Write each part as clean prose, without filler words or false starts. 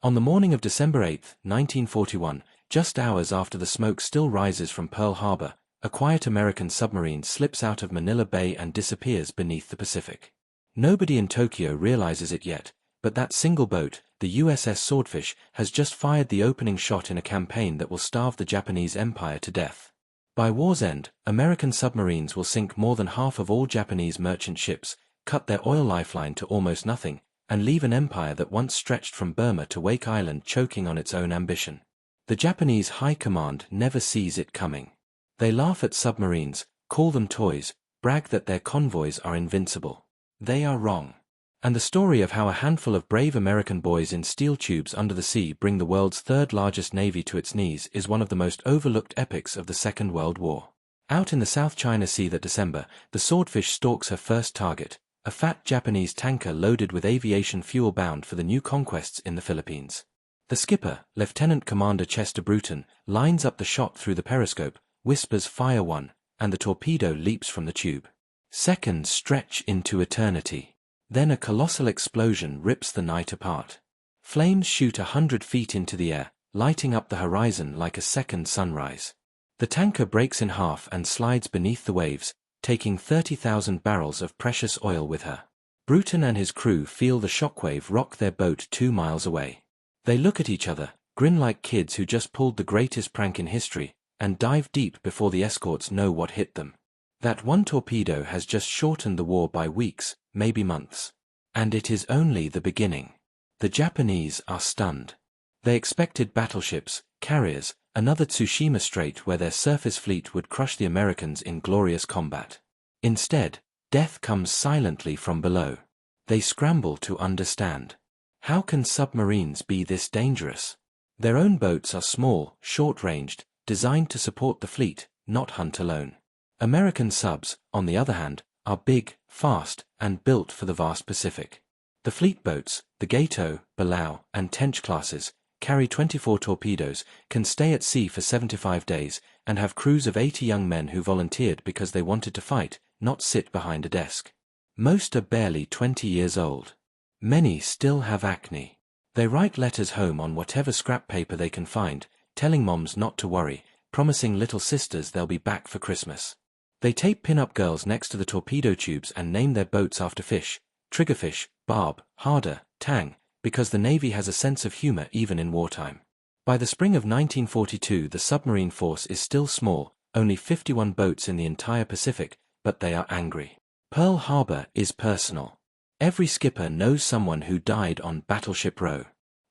On the morning of December 8, 1941, just hours after the smoke still rises from Pearl Harbor, a quiet American submarine slips out of Manila Bay and disappears beneath the Pacific. Nobody in Tokyo realizes it yet, but that single boat, the USS Swordfish, has just fired the opening shot in a campaign that will starve the Japanese Empire to death. By war's end, American submarines will sink more than half of all Japanese merchant ships, cut their oil lifeline to almost nothing, and leave an empire that once stretched from Burma to Wake Island choking on its own ambition. The Japanese High Command never sees it coming. They laugh at submarines, call them toys, brag that their convoys are invincible. They are wrong. And the story of how a handful of brave American boys in steel tubes under the sea bring the world's third largest navy to its knees is one of the most overlooked epics of the Second World War. Out in the South China Sea that December, the Swordfish stalks her first target, a fat Japanese tanker loaded with aviation fuel bound for the new conquests in the Philippines. The skipper, Lieutenant Commander Chester Bruton, lines up the shot through the periscope, whispers "Fire one," and the torpedo leaps from the tube. Seconds stretch into eternity. Then a colossal explosion rips the night apart. Flames shoot 100 feet into the air, lighting up the horizon like a second sunrise. The tanker breaks in half and slides beneath the waves, taking 30,000 barrels of precious oil with her. Bruton and his crew feel the shockwave rock their boat 2 miles away. They look at each other, grin like kids who just pulled the greatest prank in history, and dive deep before the escorts know what hit them. That one torpedo has just shortened the war by weeks, maybe months. And it is only the beginning. The Japanese are stunned. They expected battleships, carriers, another Tsushima Strait where their surface fleet would crush the Americans in glorious combat. Instead, death comes silently from below. They scramble to understand. How can submarines be this dangerous? Their own boats are small, short-ranged, designed to support the fleet, not hunt alone. American subs, on the other hand, are big, fast, and built for the vast Pacific. The fleet boats, the Gato, Balao, and Tench classes, carry 24 torpedoes, can stay at sea for 75 days, and have crews of 80 young men who volunteered because they wanted to fight, not sit behind a desk. Most are barely 20 years old. Many still have acne. They write letters home on whatever scrap paper they can find, telling moms not to worry, promising little sisters they'll be back for Christmas. They tape pin-up girls next to the torpedo tubes and name their boats after fish, triggerfish, barb, harder, tang, because the Navy has a sense of humor even in wartime. By the spring of 1942 the submarine force is still small, only 51 boats in the entire Pacific, but they are angry. Pearl Harbor is personal. Every skipper knows someone who died on Battleship Row.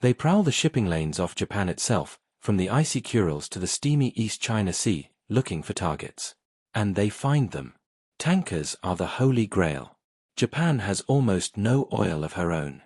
They prowl the shipping lanes off Japan itself, from the icy Kurils to the steamy East China Sea, looking for targets. And they find them. Tankers are the holy grail. Japan has almost no oil of her own.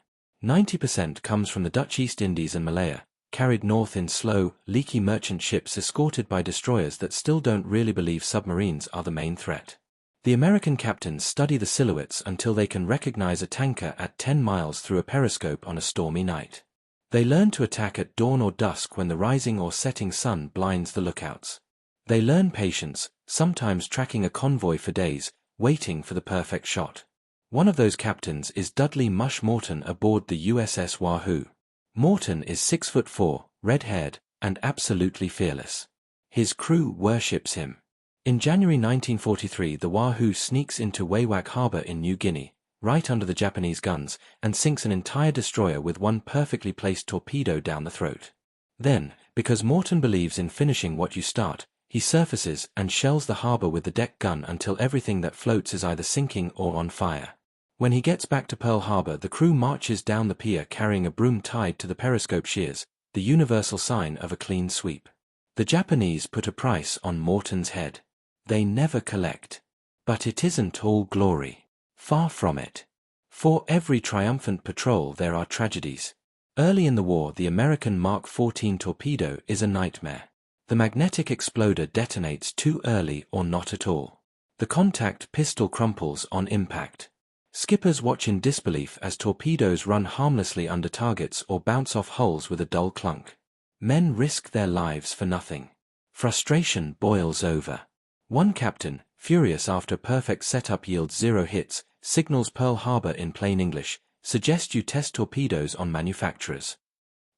90% comes from the Dutch East Indies and Malaya, carried north in slow, leaky merchant ships escorted by destroyers that still don't really believe submarines are the main threat. The American captains study the silhouettes until they can recognize a tanker at 10 miles through a periscope on a stormy night. They learn to attack at dawn or dusk when the rising or setting sun blinds the lookouts. They learn patience, sometimes tracking a convoy for days, waiting for the perfect shot. One of those captains is Dudley Mush Morton aboard the USS Wahoo. Morton is 6'4", red-haired, and absolutely fearless. His crew worships him. In January 1943 the Wahoo sneaks into Wewak Harbor in New Guinea, right under the Japanese guns, and sinks an entire destroyer with one perfectly placed torpedo down the throat. Then, because Morton believes in finishing what you start, he surfaces and shells the harbor with the deck gun until everything that floats is either sinking or on fire. When he gets back to Pearl Harbor the crew marches down the pier carrying a broom tied to the periscope shears, the universal sign of a clean sweep. The Japanese put a price on Morton's head. They never collect. But it isn't all glory. Far from it. For every triumphant patrol there are tragedies. Early in the war the American Mark 14 torpedo is a nightmare. The magnetic exploder detonates too early or not at all. The contact pistol crumples on impact. Skippers watch in disbelief as torpedoes run harmlessly under targets or bounce off hulls with a dull clunk. Men risk their lives for nothing. Frustration boils over. One captain, furious after perfect setup yields 0 hits, signals Pearl Harbor in plain English, "Suggest you test torpedoes on manufacturers."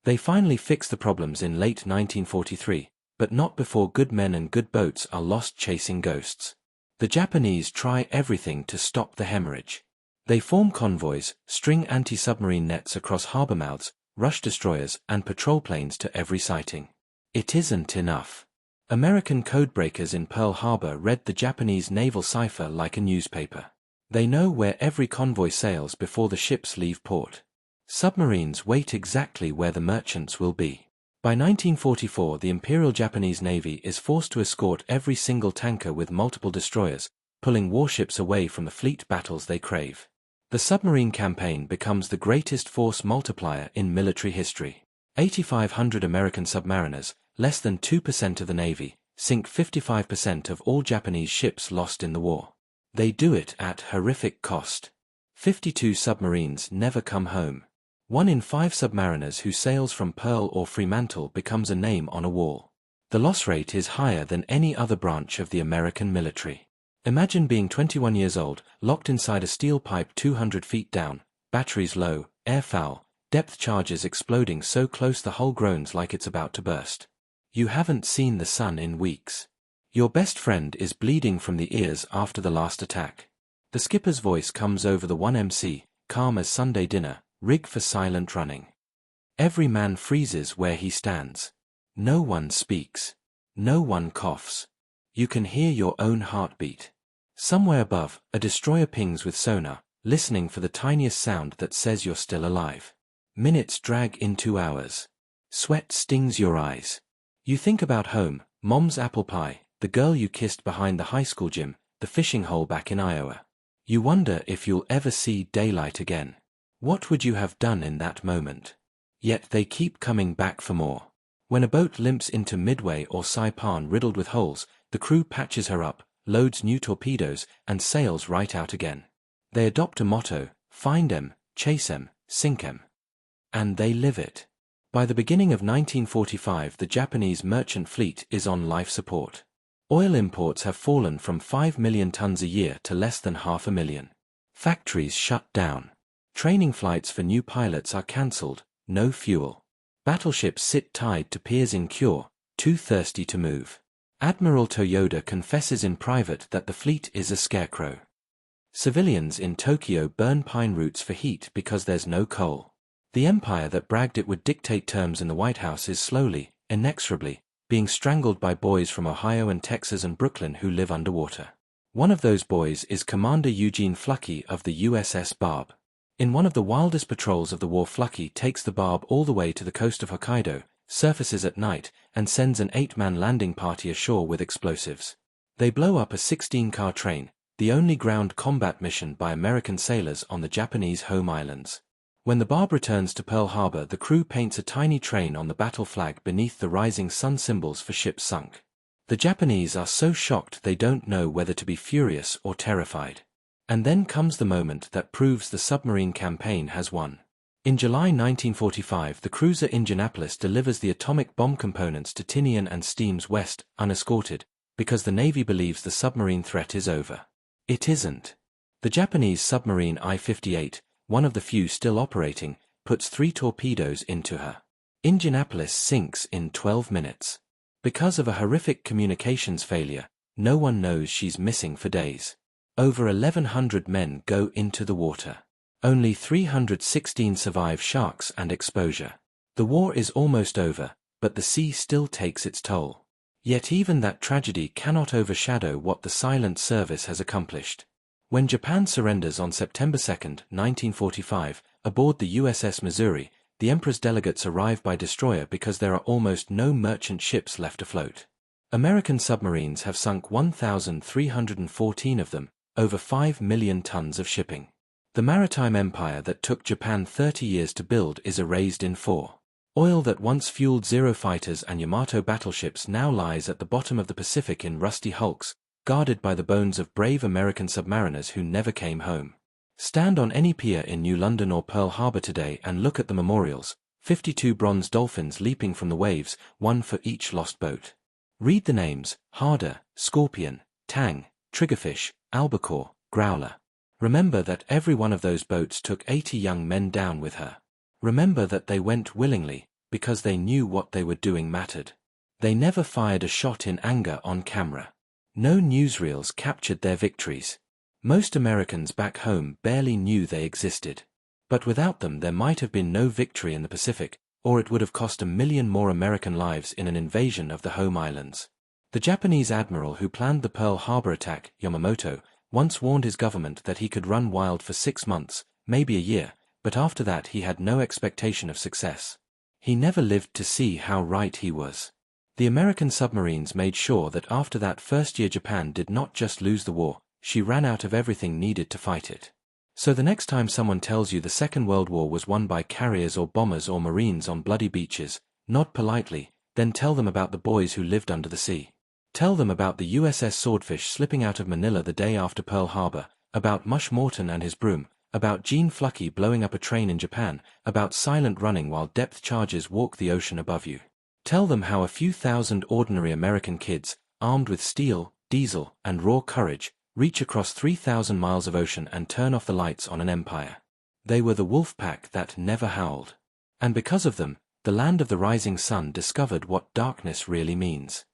They finally fix the problems in late 1943, but not before good men and good boats are lost chasing ghosts. The Japanese try everything to stop the hemorrhage. They form convoys, string anti-submarine nets across harbor mouths, rush destroyers and patrol planes to every sighting. It isn't enough. American codebreakers in Pearl Harbor read the Japanese naval cipher like a newspaper. They know where every convoy sails before the ships leave port. Submarines wait exactly where the merchants will be. By 1944, the Imperial Japanese Navy is forced to escort every single tanker with multiple destroyers, pulling warships away from the fleet battles they crave. The submarine campaign becomes the greatest force multiplier in military history. 8,500 American submariners, less than 2% of the Navy, sink 55% of all Japanese ships lost in the war. They do it at horrific cost. 52 submarines never come home. 1 in 5 submariners who sails from Pearl or Fremantle becomes a name on a wall. The loss rate is higher than any other branch of the American military. Imagine being 21 years old, locked inside a steel pipe 200 feet down, batteries low, air foul, depth charges exploding so close the hull groans like it's about to burst. You haven't seen the sun in weeks. Your best friend is bleeding from the ears after the last attack. The skipper's voice comes over the 1MC, calm as Sunday dinner, rig for silent running. Every man freezes where he stands. No one speaks. No one coughs. You can hear your own heartbeat. Somewhere above, a destroyer pings with sonar, listening for the tiniest sound that says you're still alive. Minutes drag into hours. Sweat stings your eyes. You think about home, mom's apple pie, the girl you kissed behind the high school gym, the fishing hole back in Iowa. You wonder if you'll ever see daylight again. What would you have done in that moment? Yet they keep coming back for more. When a boat limps into Midway or Saipan riddled with holes, the crew patches her up, loads new torpedoes, and sails right out again. They adopt a motto: find 'em, chase 'em, sink 'em. And they live it. By the beginning of 1945, the Japanese merchant fleet is on life support. Oil imports have fallen from 5 million tons a year to less than 500,000. Factories shut down. Training flights for new pilots are cancelled, no fuel. Battleships sit tied to piers in Kure, too thirsty to move. Admiral Toyoda confesses in private that the fleet is a scarecrow. Civilians in Tokyo burn pine roots for heat because there's no coal. The empire that bragged it would dictate terms in the White House is slowly, inexorably, being strangled by boys from Ohio and Texas and Brooklyn who live underwater. One of those boys is Commander Eugene Fluckey of the USS Barb. In one of the wildest patrols of the war, Fluckey takes the Barb all the way to the coast of Hokkaido, surfaces at night, and sends an 8-man landing party ashore with explosives. They blow up a 16-car train, the only ground combat mission by American sailors on the Japanese home islands. When the Barb returns to Pearl Harbor, the crew paints a tiny train on the battle flag beneath the rising sun symbols for ships sunk. The Japanese are so shocked they don't know whether to be furious or terrified. And then comes the moment that proves the submarine campaign has won. In July 1945, the cruiser Indianapolis delivers the atomic bomb components to Tinian and steams west, unescorted, because the Navy believes the submarine threat is over. It isn't. The Japanese submarine I-58, one of the few still operating, puts 3 torpedoes into her. Indianapolis sinks in 12 minutes. Because of a horrific communications failure, no one knows she's missing for days. Over 1,100 men go into the water. Only 316 survive sharks and exposure. The war is almost over, but the sea still takes its toll. Yet even that tragedy cannot overshadow what the silent service has accomplished. When Japan surrenders on September 2, 1945, aboard the USS Missouri, the Emperor's delegates arrive by destroyer because there are almost no merchant ships left afloat. American submarines have sunk 1,314 of them, over 5 million tons of shipping. The maritime empire that took Japan 30 years to build is erased in 4. Oil that once fueled Zero fighters and Yamato battleships now lies at the bottom of the Pacific in rusty hulks, guarded by the bones of brave American submariners who never came home. Stand on any pier in New London or Pearl Harbor today and look at the memorials, 52 bronze dolphins leaping from the waves, one for each lost boat. Read the names: Harder, Scorpion, Tang, Triggerfish, Albacore, Growler. Remember that every one of those boats took 80 young men down with her. Remember that they went willingly, because they knew what they were doing mattered. They never fired a shot in anger on camera. No newsreels captured their victories. Most Americans back home barely knew they existed. But without them there might have been no victory in the Pacific, or it would have cost 1 million more American lives in an invasion of the home islands. The Japanese admiral who planned the Pearl Harbor attack, Yamamoto, once warned his government that he could run wild for 6 months, maybe a year, but after that he had no expectation of success. He never lived to see how right he was. The American submarines made sure that after that first year Japan did not just lose the war, she ran out of everything needed to fight it. So the next time someone tells you the Second World War was won by carriers or bombers or marines on bloody beaches, nod politely, then tell them about the boys who lived under the sea. Tell them about the USS Swordfish slipping out of Manila the day after Pearl Harbor, about Mush Morton and his broom, about Gene Flucky blowing up a train in Japan, about silent running while depth charges walk the ocean above you. Tell them how a few thousand ordinary American kids, armed with steel, diesel, and raw courage, reach across 3,000 miles of ocean and turn off the lights on an empire. They were the wolf pack that never howled. And because of them, the land of the rising sun discovered what darkness really means.